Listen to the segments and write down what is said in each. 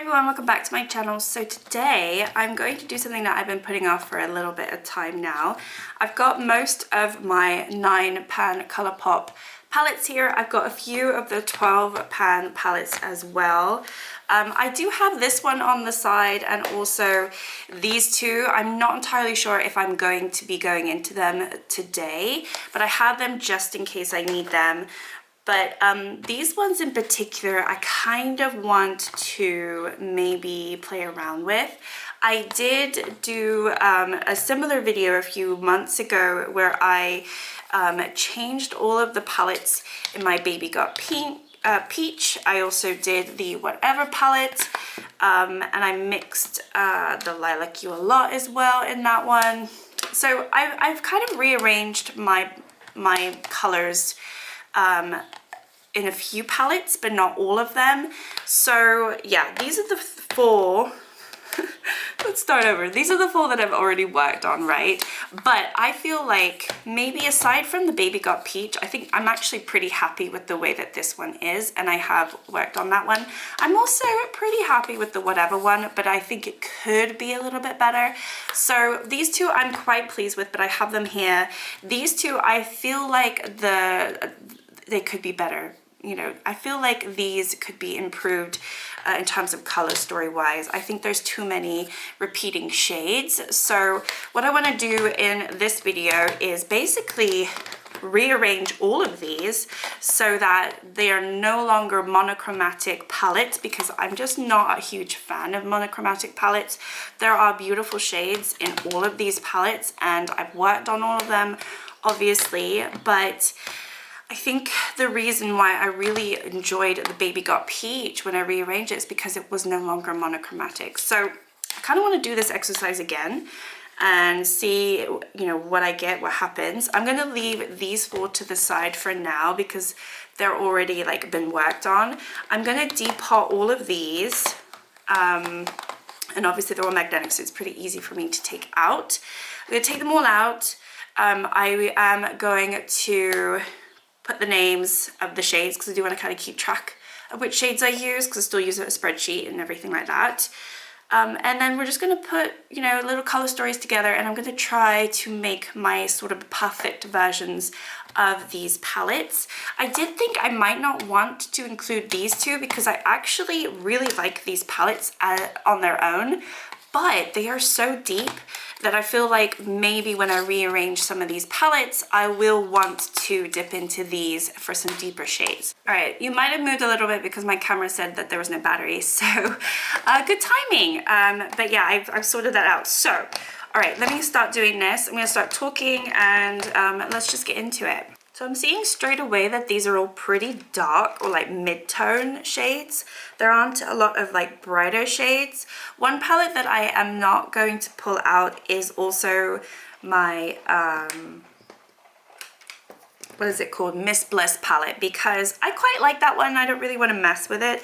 Everyone, welcome back to my channel. So today I'm going to do something that I've been putting off for a little bit of time now. I've got most of my 9-pan colourpop palettes here. I've got a few of the 12-pan palettes as well. I do have this one on the side and also these two. I'm not entirely sure if I'm going to be going into them today, but I have them just in case I need them. But these ones in particular, I kind of want to maybe play around with. I did do a similar video a few months ago where I changed all of the palettes in my BYOP Peach. I also did the Whatever palette, and I mixed the Lilac You a Lot as well in that one. So I've kind of rearranged my colors in a few palettes, but not all of them. So yeah, these are the 4. Let's start over. These are the 4 that I've already worked on, right? But I feel like maybe aside from the BYOP Peach, I think I'm actually pretty happy with the way that this one is, and I have worked on that one. I'm also pretty happy with the Whatever one, but I think it could be a little bit better. So these two I'm quite pleased with, but I have them here. These two I feel like they could be better. You know, I feel like these could be improved in terms of color story wise. I think there's too many repeating shades. So what I want to do in this video is basically rearrange all of these so that they are no longer monochromatic palettes, because I'm just not a huge fan of monochromatic palettes. There are beautiful shades in all of these palettes and I've worked on all of them obviously, but I think the reason why I really enjoyed the BYOP Peach when I rearranged it is because it was no longer monochromatic. So I kind of want to do this exercise again and see, you know, what I get, what happens. I'm going to leave these 4 to the side for now because they're already like been worked on. I'm going to depot all of these, and obviously they're all magnetic, so it's pretty easy for me to take out. I'm going to take them all out. I am going to put the names of the shades because I do want to kind of keep track of which shades I use, because I still use a spreadsheet and everything like that. And then we're just going to put, you know, little color stories together, and I'm going to try to make my sort of perfect versions of these palettes. I did think I might not want to include these two because I actually really like these palettes on their own, but they are so deep that I feel like maybe when I rearrange some of these palettes, I will want to dip into these for some deeper shades. All right, you might have moved a little bit because my camera said that there was no battery, so good timing. But yeah, I've sorted that out. So, all right, let me start doing this. I'm gonna start talking and let's just get into it. So I'm seeing straight away that these are all pretty dark or like mid-tone shades. There aren't a lot of like brighter shades. One palette that I am not going to pull out is also my, what is it called? Miss Bliss palette, because I quite like that one. I don't really want to mess with it,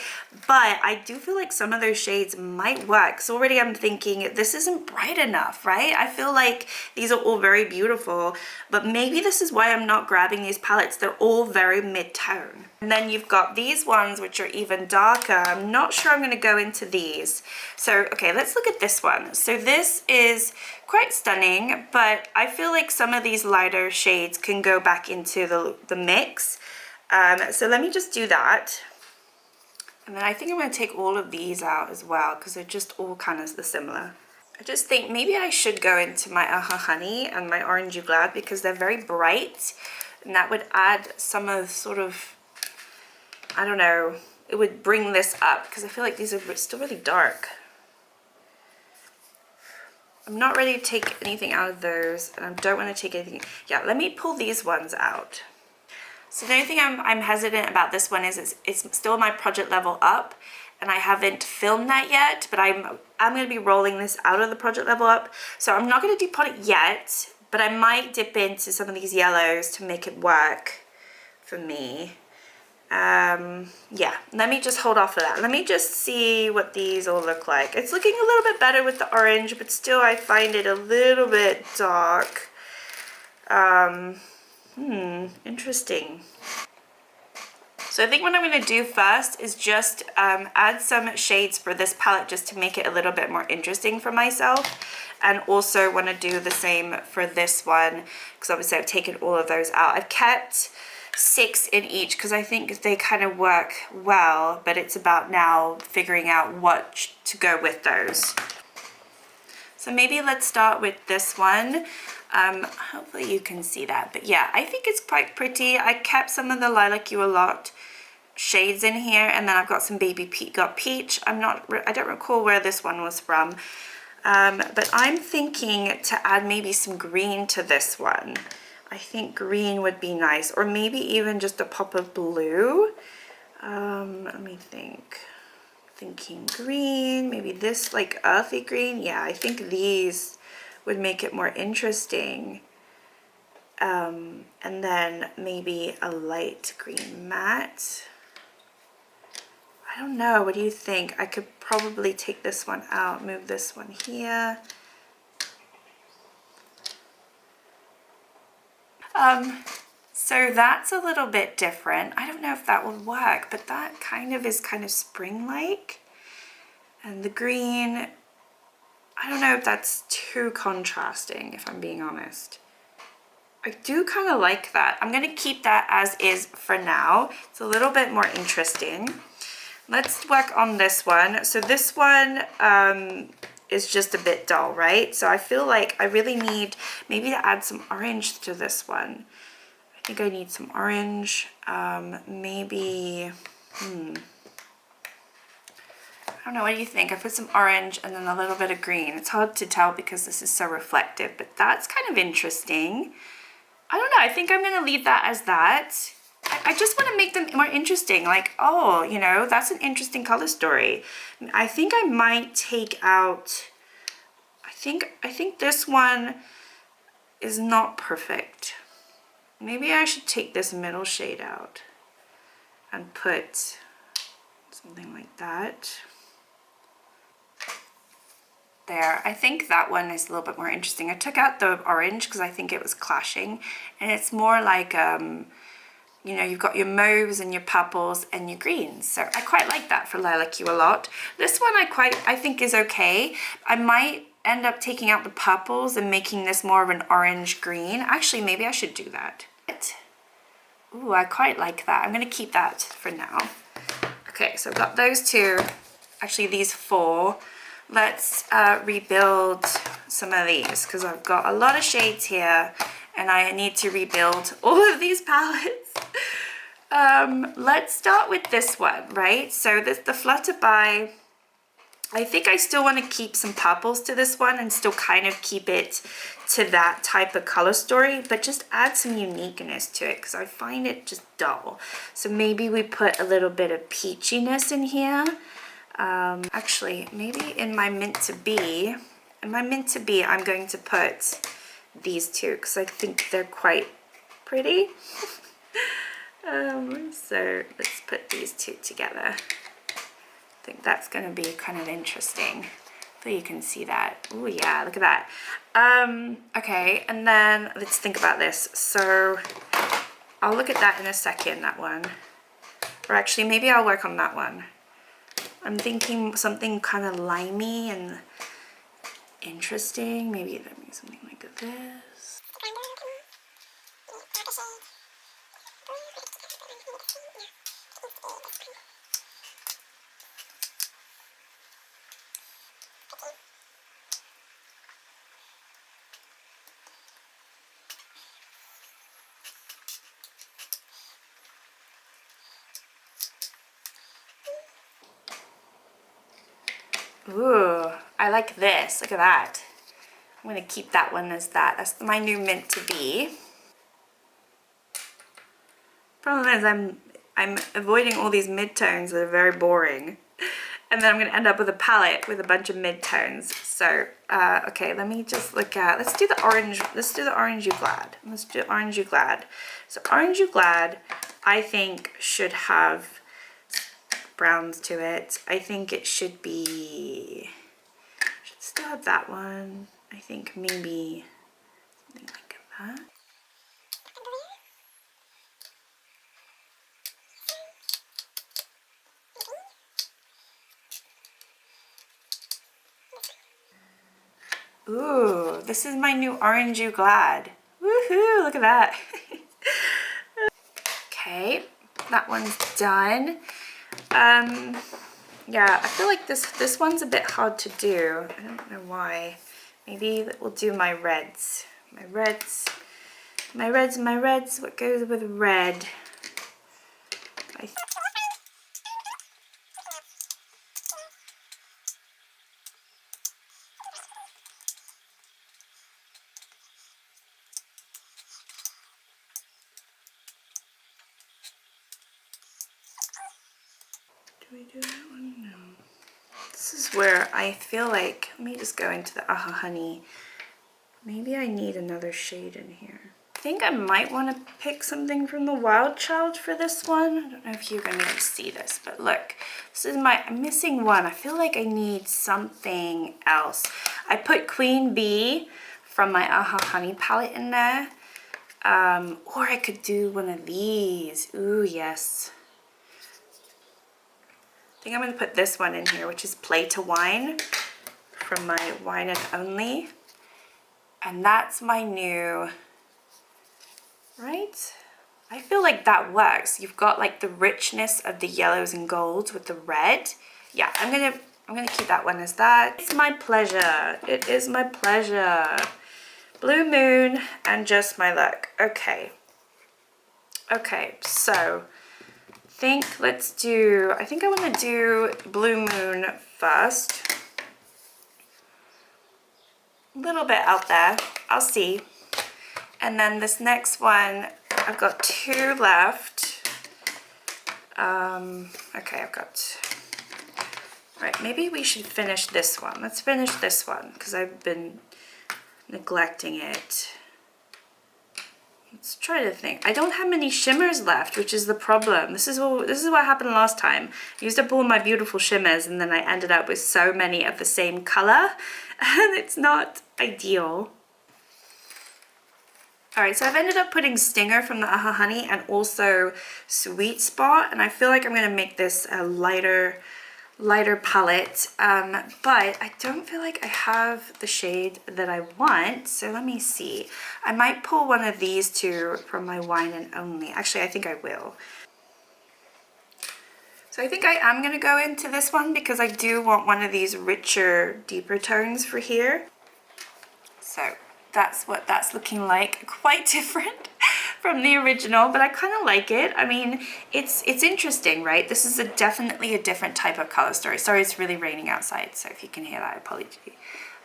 but I do feel like some of those shades might work. So already I'm thinking this isn't bright enough, right? I feel like these are all very beautiful, but maybe this is why I'm not grabbing these palettes. They're all very mid-tone. And then you've got these ones which are even darker. I'm not sure I'm going to go into these. So, okay, let's look at this one. So this is quite stunning, but I feel like some of these lighter shades can go back into the mix. So let me just do that. And then I think I'm going to take all of these out as well because they're just all kind of similar. I just think maybe I should go into my Aha Honey and my Orange You Glad because they're very bright, and that would add some of sort of, I don't know, it would bring this up because I feel like these are still really dark. I'm not ready to take anything out of those, and I don't want to take anything. Yeah, let me pull these ones out. So the only thing I'm hesitant about this one is it's still my project level up, and I haven't filmed that yet, but I'm going to be rolling this out of the project level up. So I'm not going to depot it yet, but I might dip into some of these yellows to make it work for me. Yeah, let me just hold off of that. Let me just see what these all look like. It's looking a little bit better with the orange, but still I find it a little bit dark. Interesting. So I think what I'm going to do first is just add some shades for this palette just to make it a little bit more interesting for myself. And also want to do the same for this one because obviously I've taken all of those out. I've kept 6 in each because I think they kind of work well, but it's about now figuring out what to go with those. So maybe let's start with this one. Hopefully you can see that, but yeah, I think it's quite pretty. I kept some of the Lilac You A Lot shades in here, and then I've got some Baby Got Peach. I don't recall where this one was from, but I'm thinking to add maybe some green to this one. I think green would be nice, or maybe even just a pop of blue. Let me think. Thinking green, maybe this like earthy green. Yeah, I think these would make it more interesting. And then maybe a light green matte. I don't know, what do you think? I could probably take this one out, move this one here. So that's a little bit different. I don't know if that would work, but that kind of is kind of spring-like. And the green, I don't know if that's too contrasting, if I'm being honest. I do kind of like that. I'm going to keep that as is for now. It's a little bit more interesting. Let's work on this one. So this one is just a bit dull, right? So I feel like I really need maybe to add some orange to this one. I think I need some orange. Maybe, I don't know, what do you think? I put some orange and then a little bit of green. It's hard to tell because this is so reflective, but that's kind of interesting. I don't know, I think I'm gonna leave that as that. I just want to make them more interesting, like, oh, you know, that's an interesting color story. I think I might take out, I think this one is not perfect. Maybe I should take this middle shade out and put something like that. There, I think that one is a little bit more interesting. I took out the orange because I think it was clashing, and it's more like, you know, you've got your mauves and your purples and your greens. So I quite like that for Lilac You A Lot. This one I think is okay. I might end up taking out the purples and making this more of an orange green. Actually, maybe I should do that. Ooh, I quite like that. I'm gonna keep that for now. Okay, so I've got those two, actually these 4. Let's rebuild some of these because I've got a lot of shades here and I need to rebuild all of these palettes. Let's start with this one, right? So this, the Flutterby, I think I still want to keep some purples to this one and still kind of keep it to that type of color story, but just add some uniqueness to it because I find it just dull. So maybe we put a little bit of peachiness in here. Actually, maybe in my Mint to Be, I'm going to put these two because I think they're quite pretty. So let's put these two together. I think that's going to be kind of interesting. So you can see that. Oh yeah, look at that. Okay, and then let's think about this. So I'll look at that in a second, that one. Or actually, maybe I'll work on that one. I'm thinking something kind of limey and interesting. Maybe something like this. Ooh, I like this. Look at that. I'm going to keep that one as that. That's my new Mint to Be. Problem is I'm avoiding all these midtones that are very boring. And then I'm going to end up with a palette with a bunch of midtones. So, okay, let me just look at, let's do the orange You Glad. Let's do Orange You Glad. So Orange You Glad, I think, should have browns to it. I think it should still have that one. I think maybe something like that. Ooh, this is my new Orange You Glad. Woohoo, look at that. Okay, that one's done. Yeah, I feel like this one's a bit hard to do. I don't know why. Maybe we'll do my reds. My reds. What goes with red? Do we do that one? No. This is where I feel like, let me just go into the Aha Honey. Maybe I need another shade in here. I think I might want to pick something from the Wild Child for this one. I don't know if you're going to be able to see this, but look, this is I'm missing one. I feel like I need something else. I put Queen Bee from my Aha Honey palette in there. Or I could do one of these. Ooh, yes. I think I'm going to put this one in here, which is Play to Wine from my Wine and Only. And that's my new, right? I feel like that works. You've got like the richness of the yellows and golds with the red. Yeah, I'm gonna keep that one as that. It's my pleasure. It is my pleasure. Blue Moon and Just My Luck. Okay. Okay, so I think I want to do Blue Moon first. A little bit out there, I'll see. And then this next one, I've got 2 left. Okay, all right, maybe we should finish this one. Let's finish this one because I've been neglecting it. Let's try to think. I don't have many shimmers left, which is the problem. This is what happened last time. I used up all my beautiful shimmers and then I ended up with so many of the same color and it's not ideal. Alright, so I've ended up putting Stinger from the Aha Honey and also Sweet Spot, and I feel like I'm going to make this a lighter palette, but I don't feel like I have the shade that I want, so let me see. I might pull one of these 2 from my Wine and Only. Actually, I think I will. So I think I am going to go into this one because I do want one of these richer, deeper tones for here. So that's what that's looking like. Quite different from the original, but I kind of like it. I mean, it's interesting, right? This is definitely a different type of color story. Sorry, it's really raining outside, so if you can hear that, I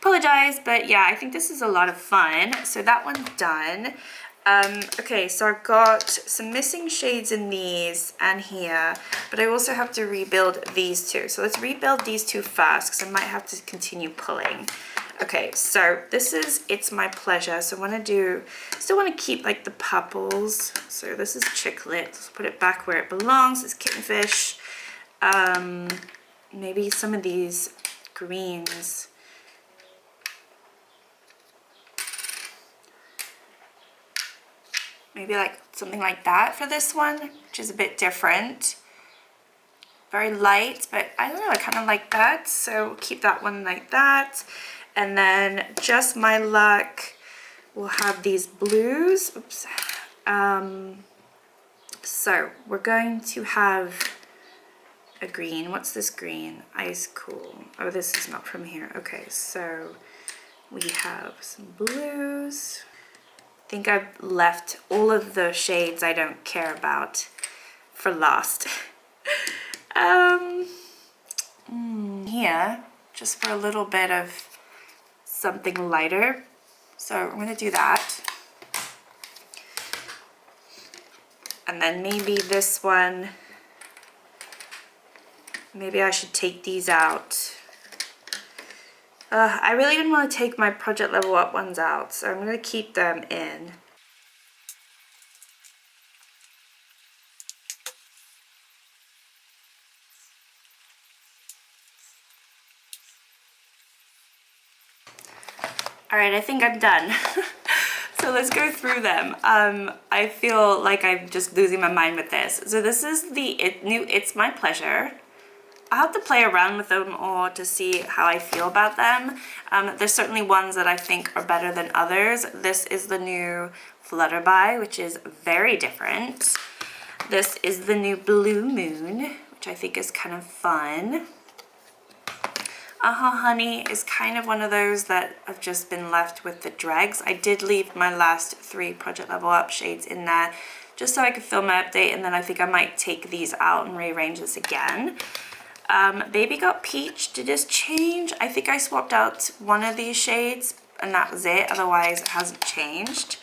apologize. But yeah, I think this is a lot of fun. So that one's done. Okay, so I've got some missing shades in these and here, but I also have to rebuild these 2. So let's rebuild these 2 first because I might have to continue pulling. Okay, so this is It's My Pleasure. So I want to do, still want to keep like the purples. So this is Chicklet. Let's put it back where it belongs. It's Kittenfish. Maybe some of these greens. Maybe like something like that for this one, which is a bit different. Very light, but I don't know, I kind of like that. So keep that one like that. And then Just My Luck will have these blues. Oops. So we're going to have a green. What's this green? Ice Cool. Oh, this is not from here. Okay, so we have some blues. I think I've left all of the shades I don't care about for last. Here, just for a little bit of something lighter. So I'm going to do that. And then maybe this one, maybe I should take these out. I really didn't want to take my Project Level Up ones out, so I'm going to keep them in. Alright, I think I'm done. So let's go through them. I feel like I'm just losing my mind with this. So this is the new It's My Pleasure. I'll have to play around with them or to see how I feel about them. There's certainly ones that I think are better than others. This is the new Flutterby, which is very different. This is the new Blue Moon, which I think is kind of fun. Honey is kind of one of those that I've just been left with the dregs. I did leave my last 3 Project Level Up shades in there just so I could film my update, and then I think I might take these out and rearrange this again. Baby Got Peach, did this change? I think I swapped out one of these shades and that was it, otherwise it hasn't changed.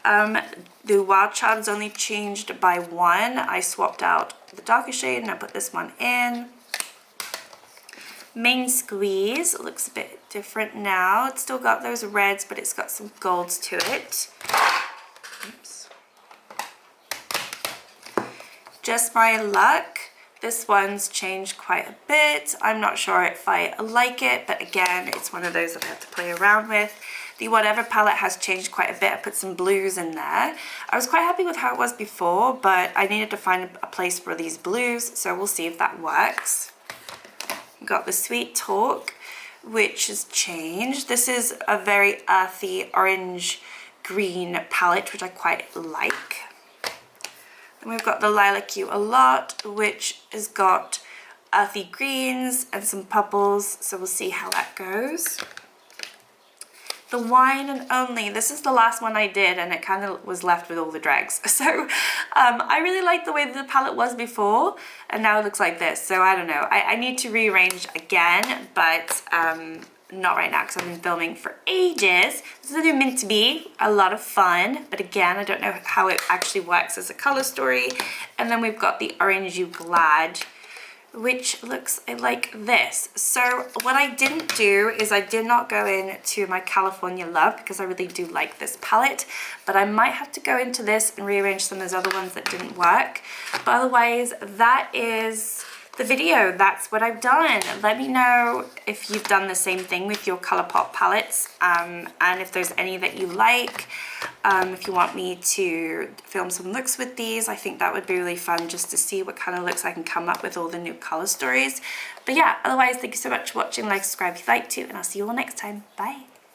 The Wild Child's only changed by 1. I swapped out the darker shade and I put this one in. Main Squeeze looks a bit different now. It's still got those reds, but it's got some golds to it. Oops. Just My Luck. This one's changed quite a bit. I'm not sure if I like it, but again, it's one of those that I have to play around with. The Whatever palette has changed quite a bit. I put some blues in there. I was quite happy with how it was before, but I needed to find a place for these blues, so we'll see if that works. Got the Sweet Talk, which has changed. This is a very earthy orange green palette, which I quite like. Then we've got the Lilac You A Lot, which has got earthy greens and some purples, so we'll see how that goes. The Wine and Only, this is the last one I did and it kind of was left with all the dregs. So I really liked the way that the palette was before and now it looks like this. So I don't know, I need to rearrange again, but not right now because I've been filming for ages. This is a new Mint Bee, a lot of fun, but again, I don't know how it actually works as a color story. And then we've got the Orange You Glad, which looks like this. So what I didn't do is I did not go into my California Love because I really do like this palette, but I might have to go into this and rearrange some of those other ones that didn't work. But otherwise, that is the video. That's what I've done. Let me know if you've done the same thing with your Colourpop palettes, and if there's any that you like. If you want me to film some looks with these, I think that would be really fun just to see what kind of looks I can come up with all the new color stories. But yeah, otherwise, thank you so much for watching. Like, subscribe if you'd like to, and I'll see you all next time. Bye.